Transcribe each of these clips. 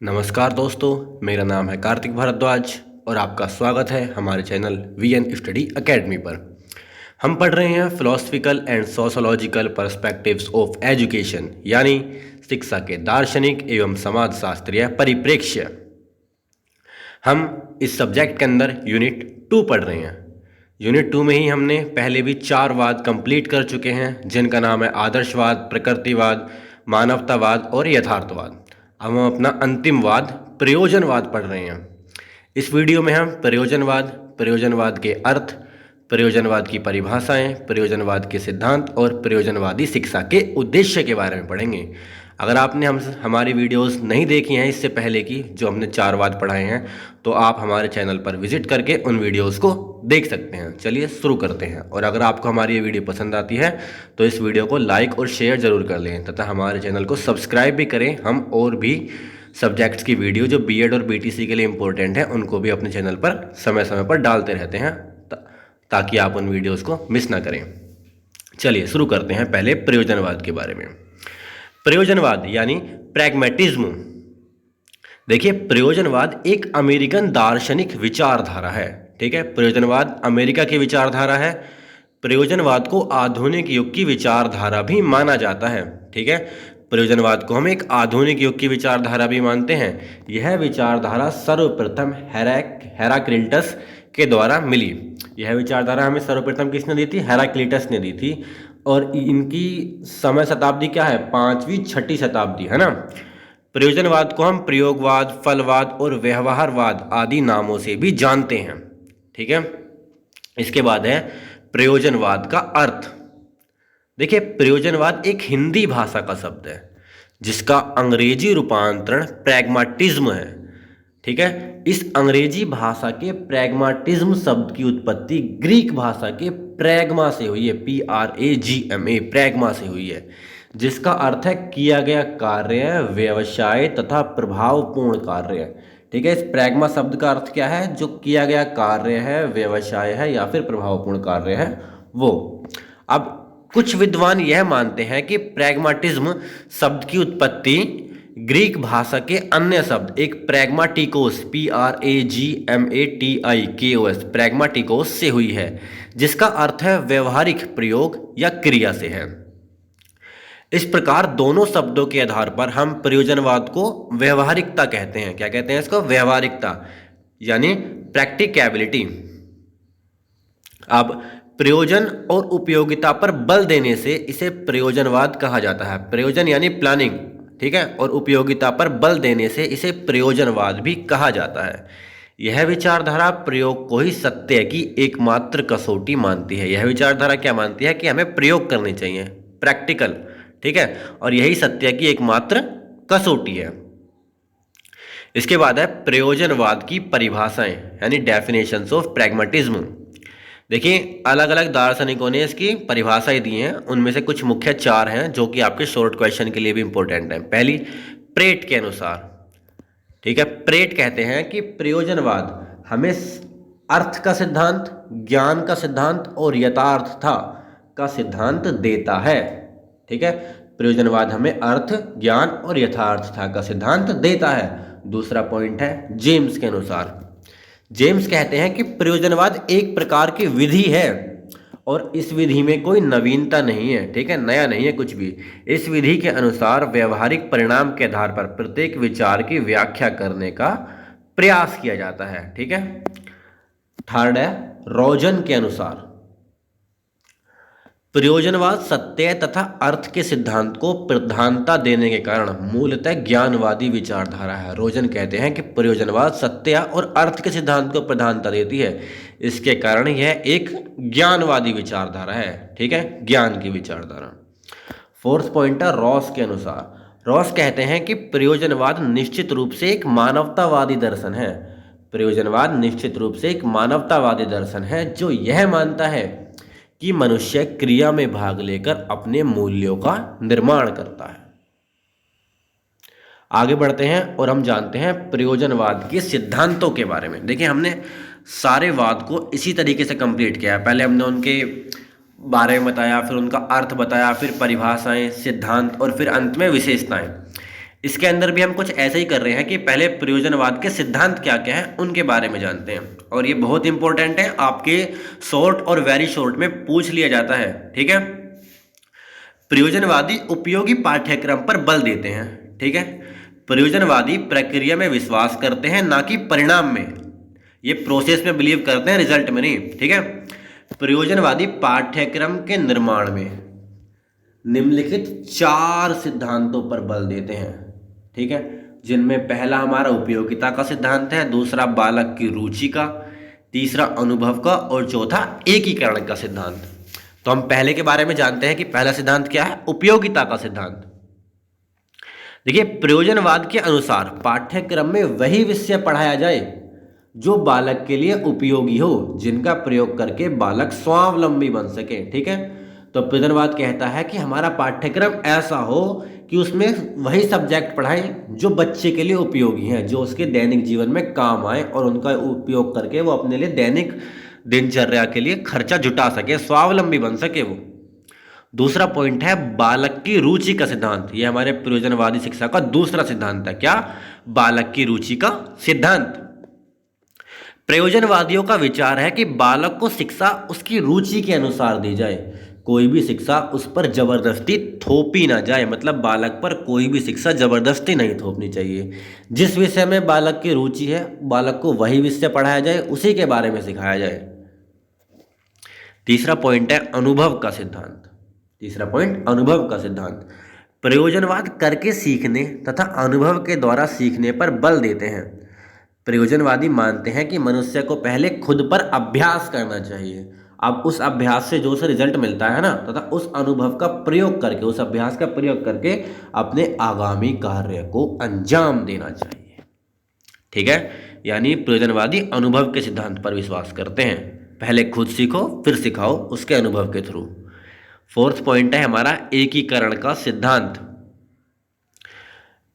नमस्कार दोस्तों, मेरा नाम है कार्तिक भारद्वाज और आपका स्वागत है हमारे चैनल वीएन स्टडी एकेडमी पर। हम पढ़ रहे हैं philosophical and sociological perspectives of education, यानी शिक्षा के दार्शनिक एवं समाजशास्त्रीय परिप्रेक्ष्य। हम इस सब्जेक्ट के अंदर यूनिट 2 पढ़ रहे हैं। यूनिट 2 में ही हमने पहले भी 4 वाद कंप्लीट कर चुके हैं, जिनका नाम है आदर्शवाद, प्रकृतिवाद, मानवतावाद और यथार्थवाद। अब हम अपना अंतिम वाद प्रयोजनवाद पढ़ रहे हैं। इस वीडियो में हम प्रयोजनवाद के अर्थ, प्रयोजनवाद की परिभाषाएं, प्रयोजनवाद के सिद्धांत और प्रयोजनवादी शिक्षा के उद्देश्य के बारे में पढ़ेंगे। अगर आपने हमारी वीडियोस नहीं देखी हैं इससे पहले की, जो हमने 4 वाद पढ़ाए हैं, तो आप हमारे चैनल पर विजिट करके उन वीडियोस को देख सकते हैं। चलिए शुरू करते हैं। और अगर आपको हमारी ये वीडियो पसंद आती है तो इस वीडियो को लाइक और शेयर ज़रूर कर लें तथा हमारे चैनल को सब्सक्राइब भी करें। हम और भी सब्जेक्ट्स की वीडियो जो बीएड और बीटीसी के लिए इम्पोर्टेंट है उनको भी अपने चैनल पर समय समय पर डालते रहते हैं, ताकि आप उन वीडियोज़ को मिस ना करें। चलिए शुरू करते हैं पहले प्रयोजनवाद के बारे में। प्रयोजनवाद यानी प्रैग्मेटिज्म। देखिए, प्रयोजनवाद एक अमेरिकन दार्शनिक विचारधारा है। ठीक है, प्रयोजनवाद अमेरिका की विचारधारा है। प्रयोजनवाद को आधुनिक युग की विचारधारा भी माना जाता है। ठीक है, प्रयोजनवाद को हम एक आधुनिक युग की विचारधारा भी मानते हैं। यह विचारधारा सर्वप्रथम हेराक्लिटस के द्वारा मिली। यह विचारधारा हमें सर्वप्रथम किसने दी थी? हेराक्लिटस ने दी थी। और इनकी समय शताब्दी क्या है? 5वीं 6वीं शताब्दी है ना। प्रयोजनवाद को हम प्रयोगवाद, फलवाद और व्यवहारवाद आदि नामों से भी जानते हैं। ठीक है, इसके बाद है प्रयोजनवाद का अर्थ। देखिए, प्रयोजनवाद एक हिंदी भाषा का शब्द है जिसका अंग्रेजी रूपांतरण प्रैग्माटिज्म है। ठीक है, इस अंग्रेजी भाषा के प्रैग्माटिज्म शब्द की उत्पत्ति ग्रीक भाषा के प्रैग्मा से हुई है। PRAGMA, प्रैग्मा से हुई है, जिसका अर्थ है किया गया कार्य, व्यवसाय तथा प्रभावपूर्ण कार्य। ठीक है, इस प्रैग्मा शब्द का अर्थ क्या है? जो किया गया कार्य है, व्यवसाय है या फिर प्रभावपूर्ण कार्य है वो। अब कुछ विद्वान यह मानते हैं कि प्रैग्माटिज्म शब्द की उत्पत्ति ग्रीक भाषा के अन्य शब्द एक प्रैग्माटिकोस, PRAGMATIKOS, प्रैग्माटिकोस से हुई है, जिसका अर्थ है व्यवहारिक प्रयोग या क्रिया से है। इस प्रकार दोनों शब्दों के आधार पर हम प्रयोजनवाद को व्यवहारिकता कहते हैं। क्या कहते हैं इसको? व्यवहारिकता, यानी प्रैक्टिकैबिलिटी। अब प्रयोजन और उपयोगिता पर बल देने से इसे प्रयोजनवाद कहा जाता है। प्रयोजन यानी प्लानिंग, ठीक है, और उपयोगिता पर बल देने से इसे प्रयोजनवाद भी कहा जाता है। यह विचारधारा प्रयोग को ही सत्य की एकमात्र कसौटी मानती है। यह विचारधारा क्या मानती है? कि हमें प्रयोग करने चाहिए, प्रैक्टिकल। ठीक है, और यही सत्य की एकमात्र कसौटी है। इसके बाद है प्रयोजनवाद की परिभाषाएं, यानी डेफिनेशंस ऑफ प्रैग्मेटिज्म। देखिए, अलग अलग दार्शनिकों ने इसकी परिभाषाएं दी हैं। उनमें से कुछ मुख्य 4 हैं जो कि आपके शॉर्ट क्वेश्चन के लिए भी इंपॉर्टेंट हैं। पहली, प्रेट के अनुसार। ठीक है, प्रेट कहते हैं कि प्रयोजनवाद हमें अर्थ का सिद्धांत, ज्ञान का सिद्धांत और यथार्थता का सिद्धांत देता है। ठीक है, प्रयोजनवाद हमें अर्थ, ज्ञान और यथार्थता का सिद्धांत देता है। दूसरा पॉइंट है जेम्स के अनुसार। जेम्स कहते हैं कि प्रयोजनवाद एक प्रकार की विधि है और इस विधि में कोई नवीनता नहीं है। ठीक है, नया नहीं है कुछ भी। इस विधि के अनुसार व्यवहारिक परिणाम के आधार पर प्रत्येक विचार की व्याख्या करने का प्रयास किया जाता है। ठीक है, थर्ड है रोजन के अनुसार। प्रयोजनवाद सत्य तथा अर्थ के सिद्धांत को प्रधानता देने के कारण मूलतः ज्ञानवादी विचारधारा है। रोजन कहते हैं कि प्रयोजनवाद सत्य और अर्थ के सिद्धांत को प्रधानता देती है, इसके कारण यह एक ज्ञानवादी विचारधारा है। ठीक है, ज्ञान की विचारधारा। फोर्थ पॉइंट है रॉस के अनुसार। रॉस कहते हैं कि प्रयोजनवाद निश्चित रूप से एक मानवतावादी दर्शन है। प्रयोजनवाद निश्चित रूप से एक मानवतावादी दर्शन है जो यह मानता है कि मनुष्य क्रिया में भाग लेकर अपने मूल्यों का निर्माण करता है। आगे बढ़ते हैं और हम जानते हैं प्रयोजनवाद के सिद्धांतों के बारे में। देखिए, हमने सारे वाद को इसी तरीके से कंप्लीट किया है। पहले हमने उनके बारे में बताया, फिर उनका अर्थ बताया, फिर परिभाषाएं, सिद्धांत और फिर अंत में विशेषताएं। इसके अंदर भी हम कुछ ऐसे ही कर रहे हैं कि पहले प्रयोजनवाद के सिद्धांत क्या क्या है उनके बारे में जानते हैं, और ये बहुत इंपॉर्टेंट है, आपके शॉर्ट और वेरी शॉर्ट में पूछ लिया जाता है। ठीक है, प्रयोजनवादी उपयोगी पाठ्यक्रम पर बल देते हैं। ठीक है, प्रयोजनवादी प्रक्रिया में विश्वास करते हैं ना कि परिणाम में, ये प्रोसेस में बिलीव करते हैं, रिजल्ट में नहीं। ठीक है, प्रयोजनवादी पाठ्यक्रम के निर्माण में निम्नलिखित 4 सिद्धांतों पर बल देते हैं। ठीक है, जिनमें पहला हमारा उपयोगिता का सिद्धांत है, दूसरा बालक की रुचि का, तीसरा अनुभव का, और चौथा एकीकरण का सिद्धांत। तो हम पहले के बारे में जानते हैं कि पहला सिद्धांत क्या है, उपयोगिता का सिद्धांत। देखिए, प्रयोजनवाद के अनुसार पाठ्यक्रम में वही विषय पढ़ाया जाए जो बालक के लिए उपयोगी हो, जिनका प्रयोग करके बालक स्वावलंबी बन सके। ठीक है, तो प्रयोजनवाद कहता है कि हमारा पाठ्यक्रम ऐसा हो कि उसमें वही सब्जेक्ट पढ़ाएं जो बच्चे के लिए उपयोगी हैं, जो उसके दैनिक जीवन में काम आए, और उनका उपयोग करके वो अपने लिए दैनिक दिनचर्या के लिए खर्चा जुटा सके, स्वावलंबी बन सके वो। दूसरा पॉइंट है बालक की रुचि का सिद्धांत। ये हमारे प्रयोजनवादी शिक्षा का दूसरा सिद्धांत है। क्या? बालक की रुचि का सिद्धांत। प्रयोजनवादियों का विचार है कि बालक को शिक्षा उसकी रुचि के अनुसार दी जाए, कोई भी शिक्षा उस पर जबरदस्ती थोपी ना जाए, मतलब बालक पर कोई भी शिक्षा जबरदस्ती नहीं थोपनी चाहिए। जिस विषय में बालक की रुचि है, बालक को वही विषय पढ़ाया जाए, उसी के बारे में सिखाया जाए। तीसरा पॉइंट है अनुभव का सिद्धांत। तीसरा पॉइंट अनुभव का सिद्धांत। प्रयोजनवाद करके सीखने तथा अनुभव के द्वारा सीखने पर बल देते हैं। प्रयोजनवादी मानते हैं कि मनुष्य को पहले खुद पर अभ्यास करना चाहिए। अब उस अभ्यास से जो से रिजल्ट मिलता है ना, तथा उस अनुभव का प्रयोग करके, उस अभ्यास का प्रयोग करके अपने आगामी कार्य को अंजाम देना चाहिए। ठीक है, यानी प्रयोजनवादी अनुभव के सिद्धांत पर विश्वास करते हैं। पहले खुद सीखो, फिर सिखाओ उसके अनुभव के थ्रू। फोर्थ पॉइंट है हमारा एकीकरण का सिद्धांत।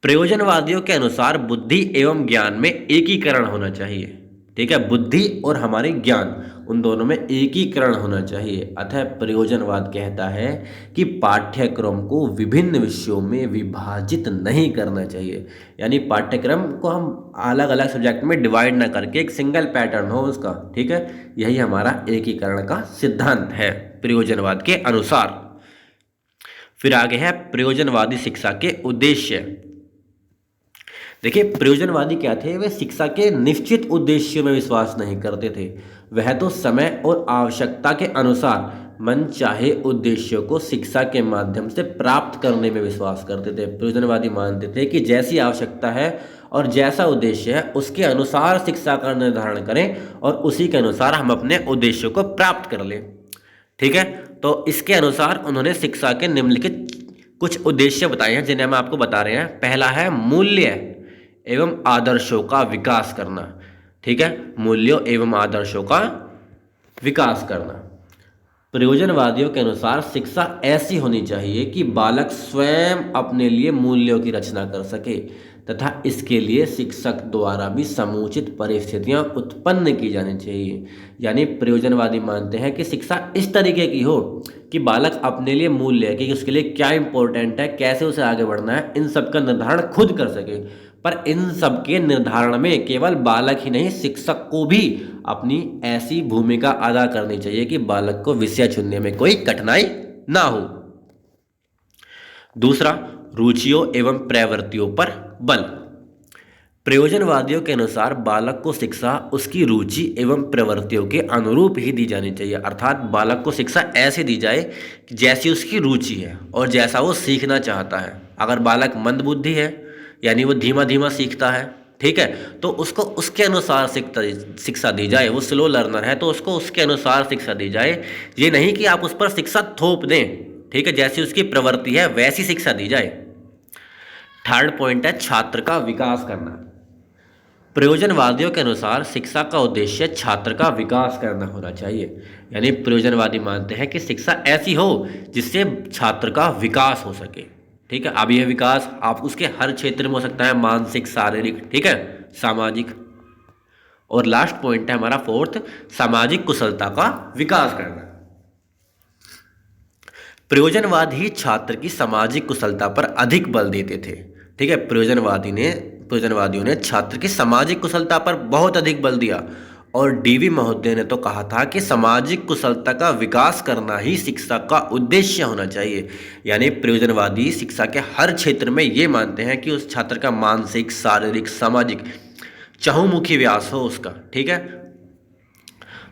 प्रयोजनवादियों के अनुसार बुद्धि एवं ज्ञान में एकीकरण होना चाहिए। ठीक है, बुद्धि और हमारे ज्ञान, उन दोनों में एकीकरण होना चाहिए। अतः प्रयोजनवाद कहता है कि पाठ्यक्रम को विभिन्न विषयों में विभाजित नहीं करना चाहिए, यानी पाठ्यक्रम को हम अलग अलग सब्जेक्ट में डिवाइड ना करके एक सिंगल पैटर्न हो उसका। ठीक है, यही हमारा एकीकरण का सिद्धांत है प्रयोजनवाद के अनुसार। फिर आगे है प्रयोजनवादी शिक्षा के उद्देश्य। देखिए, प्रयोजनवादी क्या थे? वे शिक्षा के निश्चित उद्देश्यों में विश्वास नहीं करते थे। वह तो समय और आवश्यकता के अनुसार मन चाहे उद्देश्यों को शिक्षा के माध्यम से प्राप्त करने में विश्वास करते थे। प्रयोजनवादी मानते थे कि जैसी आवश्यकता है और जैसा उद्देश्य है, उसके अनुसार शिक्षा का निर्धारण करें और उसी के अनुसार हम अपने उद्देश्यों को प्राप्त कर लें। ठीक है, तो इसके अनुसार उन्होंने शिक्षा के निम्नलिखित कुछ उद्देश्य बताए हैं, जिन्हें हम आपको बता रहे हैं। पहला है मूल्य एवं आदर्शों का विकास करना। ठीक है, मूल्यों एवं आदर्शों का विकास करना। प्रयोजनवादियों के अनुसार शिक्षा ऐसी होनी चाहिए कि बालक स्वयं अपने लिए मूल्यों की रचना कर सके, तथा इसके लिए शिक्षक द्वारा भी समुचित परिस्थितियां उत्पन्न की जानी चाहिए। यानी प्रयोजनवादी मानते हैं कि शिक्षा इस तरीके की हो कि बालक अपने लिए मूल्य, कि उसके लिए क्या इंपॉर्टेंट है, कैसे उसे आगे बढ़ना है, इन सब का निर्धारण खुद कर सके। पर इन सब के निर्धारण में केवल बालक ही नहीं, शिक्षक को भी अपनी ऐसी भूमिका अदा करनी चाहिए कि बालक को विषय चुनने में कोई कठिनाई ना हो। दूसरा, रुचियों एवं प्रवृत्तियों पर बल। प्रयोजनवादियों के अनुसार बालक को शिक्षा उसकी रुचि एवं प्रवृत्तियों के अनुरूप ही दी जानी चाहिए। अर्थात बालक को शिक्षा ऐसे दी जाए कि जैसी उसकी रुचि है और जैसा वो सीखना चाहता है। अगर बालक मंदबुद्धि है, यानी वो धीमा धीमा सीखता है, ठीक है, तो उसको उसके अनुसार शिक्षा दी जाए। वो स्लो लर्नर है तो उसको उसके अनुसार शिक्षा दी जाए। ये नहीं कि आप उस पर शिक्षा थोप दें। ठीक है, जैसी उसकी प्रवृत्ति है वैसी शिक्षा दी जाए। थर्ड पॉइंट है छात्र का विकास करना। प्रयोजनवादियों के अनुसार शिक्षा का उद्देश्य छात्र का विकास करना होना चाहिए। यानी प्रयोजनवादी मानते हैं कि शिक्षा ऐसी हो जिससे छात्र का विकास हो सके। ठीक है, अब यह विकास आप उसके हर क्षेत्र में हो सकता है, मानसिक, शारीरिक, ठीक है, सामाजिक। और लास्ट पॉइंट है हमारा फोर्थ, सामाजिक कुशलता का विकास करना। प्रयोजनवाद ही छात्र की सामाजिक कुशलता पर अधिक बल देते थे। ठीक है। प्रयोजनवादियों ने छात्र की सामाजिक कुशलता पर बहुत अधिक बल दिया और डीवी महोदय ने तो कहा था कि सामाजिक कुशलता का विकास करना ही शिक्षा का उद्देश्य होना चाहिए। यानी प्रयोजनवादी शिक्षा के हर क्षेत्र में ये मानते हैं कि उस छात्र का मानसिक, शारीरिक, सामाजिक चहुमुखी विकास हो उसका। ठीक है।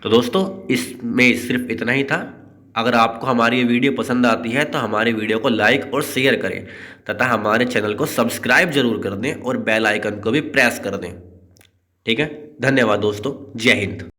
तो दोस्तों इसमें सिर्फ इतना ही था। अगर आपको हमारी ये वीडियो पसंद आती है तो हमारी वीडियो को लाइक और शेयर करें तथा हमारे चैनल को सब्सक्राइब जरूर कर दें और बेल आइकन को भी प्रेस कर दें। ठीक है। धन्यवाद दोस्तों। जय हिंद।